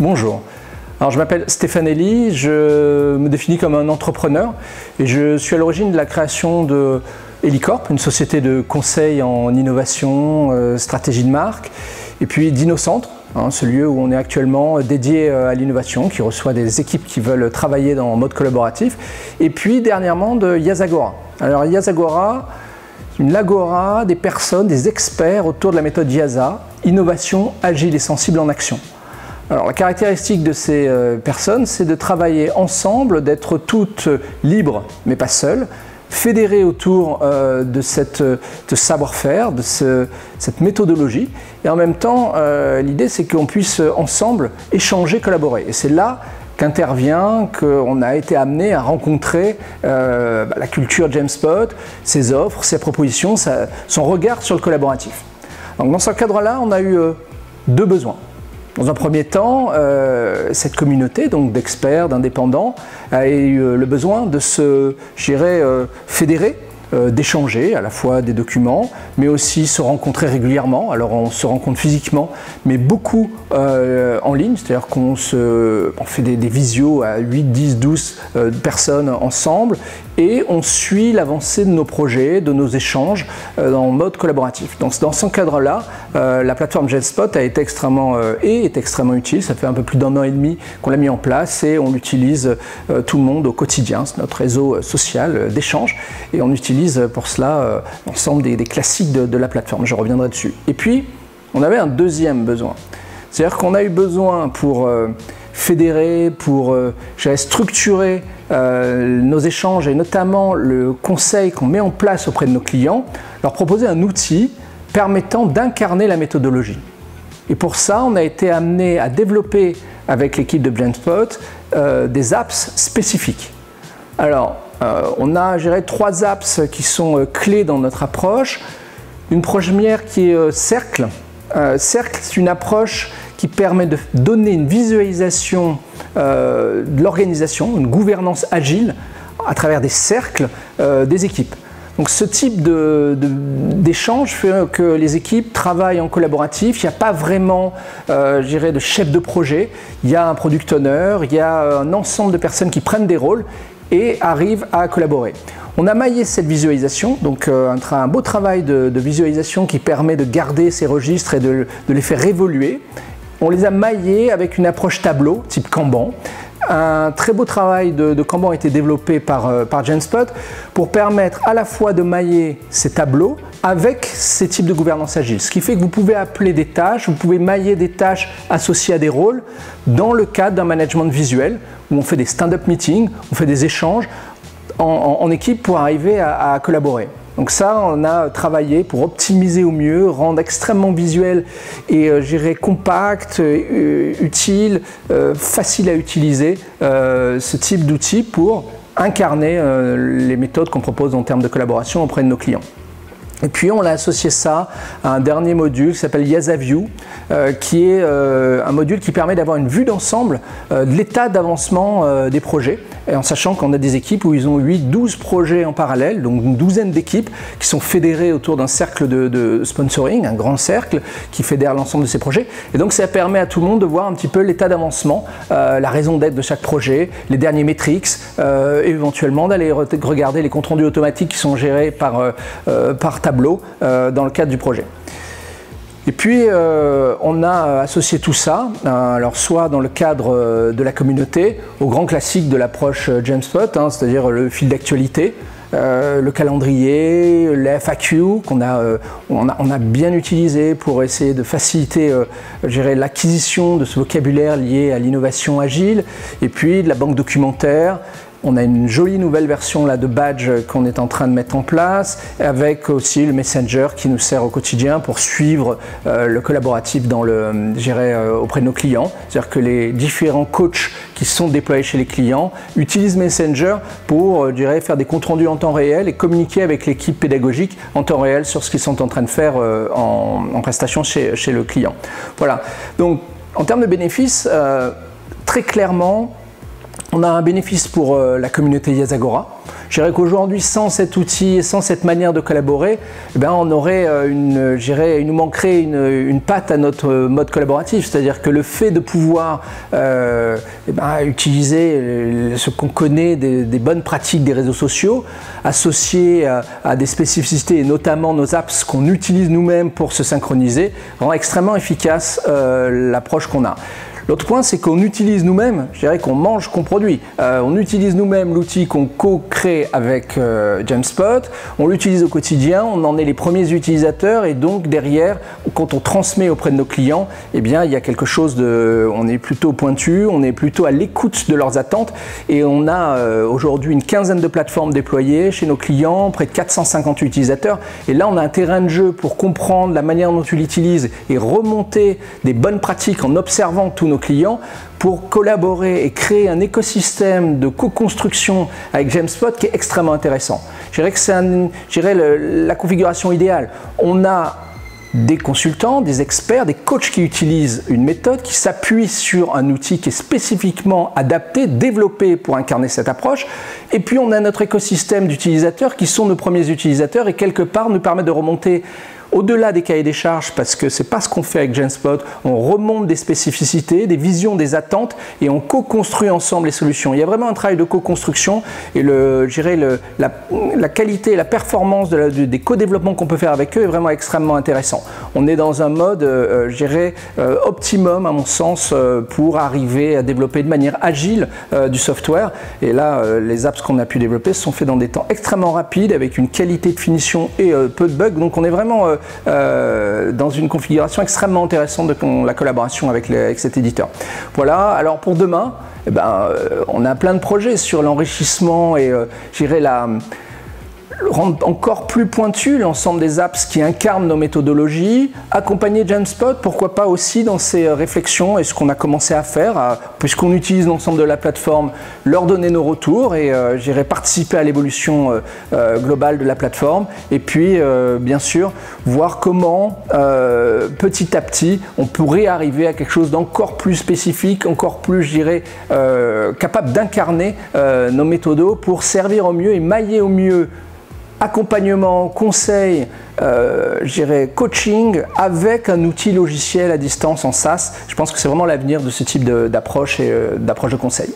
Bonjour. Alors, je m'appelle Stéphane Elie, je me définis comme un entrepreneur et je suis à l'origine de la création de Elicorp, une société de conseil en innovation, stratégie de marque, et puis d'Innocentre, ce lieu où on est actuellement dédié à l'innovation, qui reçoit des équipes qui veulent travailler en mode collaboratif, et puis dernièrement de Yazagora. Alors Yazagora, une agora des personnes, des experts autour de la méthode Yaza, innovation agile et sensible en action. Alors, la caractéristique de ces personnes, c'est de travailler ensemble, d'être toutes libres, mais pas seules, fédérées autour de savoir-faire, de cette méthodologie. Et en même temps, l'idée, c'est qu'on puisse ensemble échanger, collaborer. Et c'est là qu'intervient, qu'on a été amené à rencontrer la culture Jamespot, ses offres, ses propositions, son regard sur le collaboratif. Donc, dans ce cadre-là, on a eu deux besoins. Dans un premier temps, cette communauté d'experts, d'indépendants, a eu le besoin de se, fédérer, d'échanger à la fois des documents, mais aussi se rencontrer régulièrement. Alors on se rencontre physiquement, mais beaucoup en ligne, c'est-à-dire qu'on fait des visios à 8, 10, 12 personnes ensemble, et on suit l'avancée de nos projets, de nos échanges en mode collaboratif. Donc dans ce cadre-là, la plateforme Jamespot est extrêmement utile. Ça fait un peu plus d'1 an et demi qu'on l'a mis en place et on l'utilise tout le monde au quotidien. C'est notre réseau social d'échange et on utilise pour cela l'ensemble des classiques de la plateforme. Je reviendrai dessus. Et puis, on avait un deuxième besoin. C'est-à-dire qu'on a eu besoin pour fédérer, pour structurer nos échanges et notamment le conseil qu'on met en place auprès de nos clients, leur proposer un outil permettant d'incarner la méthodologie. Et pour ça, on a été amené à développer avec l'équipe de Jamespot des apps spécifiques. Alors, on a, 3 apps qui sont clés dans notre approche. Une première qui est Cercle. Cercle, c'est une approche qui permet de donner une visualisation de l'organisation, une gouvernance agile à travers des cercles des équipes. Donc ce type d'échange fait que les équipes travaillent en collaboratif. Il n'y a pas vraiment, de chef de projet. Il y a un product owner, il y a un ensemble de personnes qui prennent des rôles et arrivent à collaborer. On a maillé cette visualisation, donc un beau travail de visualisation qui permet de garder ces registres et de les faire évoluer. On les a maillés avec une approche tableau, type Kanban. Un très beau travail de Kanban a été développé par Jamespot pour permettre à la fois de mailler ces tableaux avec ces types de gouvernance agile. Ce qui fait que vous pouvez appeler des tâches, vous pouvez mailler des tâches associées à des rôles dans le cadre d'un management visuel où on fait des stand-up meetings, on fait des échanges en équipe pour arriver à collaborer. Donc ça, on a travaillé pour optimiser au mieux, rendre extrêmement visuel et compact, utile, facile à utiliser ce type d'outils pour incarner les méthodes qu'on propose en termes de collaboration auprès de nos clients. Et puis on a associé ça à un dernier module qui s'appelle YazaView, qui est un module qui permet d'avoir une vue d'ensemble de l'état d'avancement des projets, et en sachant qu'on a des équipes où ils ont 8-12 projets en parallèle, donc une douzaine d'équipes qui sont fédérées autour d'un cercle de sponsoring, un grand cercle qui fédère l'ensemble de ces projets. Et donc ça permet à tout le monde de voir un petit peu l'état d'avancement, la raison d'être de chaque projet, les derniers metrics, et éventuellement d'aller regarder les comptes rendus automatiques qui sont gérés par tableau dans le cadre du projet. Et puis on a associé tout ça, alors soit dans le cadre de la communauté, au grand classique de l'approche Jamespot, c'est-à-dire le fil d'actualité, le calendrier, les FAQ qu'on a bien utilisé pour essayer de faciliter l'acquisition de ce vocabulaire lié à l'innovation agile, et puis de la banque documentaire. On a une jolie nouvelle version là, de badge qu'on est en train de mettre en place, avec aussi le Messenger qui nous sert au quotidien pour suivre le collaboratif auprès de nos clients. C'est-à-dire que les différents coachs qui sont déployés chez les clients utilisent Messenger pour faire des comptes rendus en temps réel et communiquer avec l'équipe pédagogique en temps réel sur ce qu'ils sont en train de faire en prestation chez le client. Voilà. Donc, en termes de bénéfices, très clairement, On a un bénéfice pour la communauté Yazagora. Je dirais qu'aujourd'hui, sans cet outil, sans cette manière de collaborer, eh bien, on aurait il nous manquerait une patte à notre mode collaboratif. C'est-à-dire que le fait de pouvoir utiliser ce qu'on connaît des bonnes pratiques des réseaux sociaux, associées à des spécificités, et notamment nos apps qu'on utilise nous-mêmes pour se synchroniser, rend extrêmement efficace l'approche qu'on a. L'autre point, c'est qu'on utilise nous-mêmes, je dirais qu'on mange, qu'on produit. On utilise nous-mêmes l'outil qu'on co-crée avec Jamspot, on l'utilise au quotidien, on en est les premiers utilisateurs et donc derrière, quand on transmet auprès de nos clients, eh bien, il y a quelque chose on est plutôt pointu, on est plutôt à l'écoute de leurs attentes et on a aujourd'hui une quinzaine de plateformes déployées chez nos clients, près de 450 utilisateurs et là, on a un terrain de jeu pour comprendre la manière dont tu l'utilises et remonter des bonnes pratiques en observant tous nos clients pour collaborer et créer un écosystème de co-construction avec Jamspot qui est extrêmement intéressant. Je dirais que c'est la configuration idéale. On a des consultants, des experts, des coachs qui utilisent une méthode, qui s'appuient sur un outil qui est spécifiquement adapté, développé pour incarner cette approche. Et puis on a notre écosystème d'utilisateurs qui sont nos premiers utilisateurs et quelque part nous permet de remonter au-delà des cahiers des charges, parce que c'est pas ce qu'on fait avec Jamspot, on remonte des spécificités, des visions, des attentes et on co-construit ensemble les solutions. Il y a vraiment un travail de co-construction et la qualité et la performance des co-développements qu'on peut faire avec eux est vraiment extrêmement intéressant. On est dans un mode, optimum à mon sens pour arriver à développer de manière agile du software. Et là, les apps qu'on a pu développer sont faits dans des temps extrêmement rapides avec une qualité de finition et peu de bugs. Donc on est vraiment dans une configuration extrêmement intéressante de la collaboration avec cet éditeur. Voilà, alors pour demain, on a plein de projets sur l'enrichissement et rendre encore plus pointu l'ensemble des apps qui incarnent nos méthodologies, accompagner Jamspot, pourquoi pas aussi dans ses réflexions et ce qu'on a commencé à faire, puisqu'on utilise l'ensemble de la plateforme, leur donner nos retours et participer à l'évolution globale de la plateforme et puis bien sûr voir comment petit à petit on pourrait arriver à quelque chose d'encore plus spécifique, encore plus capable d'incarner nos méthodos pour servir au mieux et mailler au mieux accompagnement, conseil, coaching avec un outil logiciel à distance en SaaS. Je pense que c'est vraiment l'avenir de ce type d'approche et d'approche de conseil.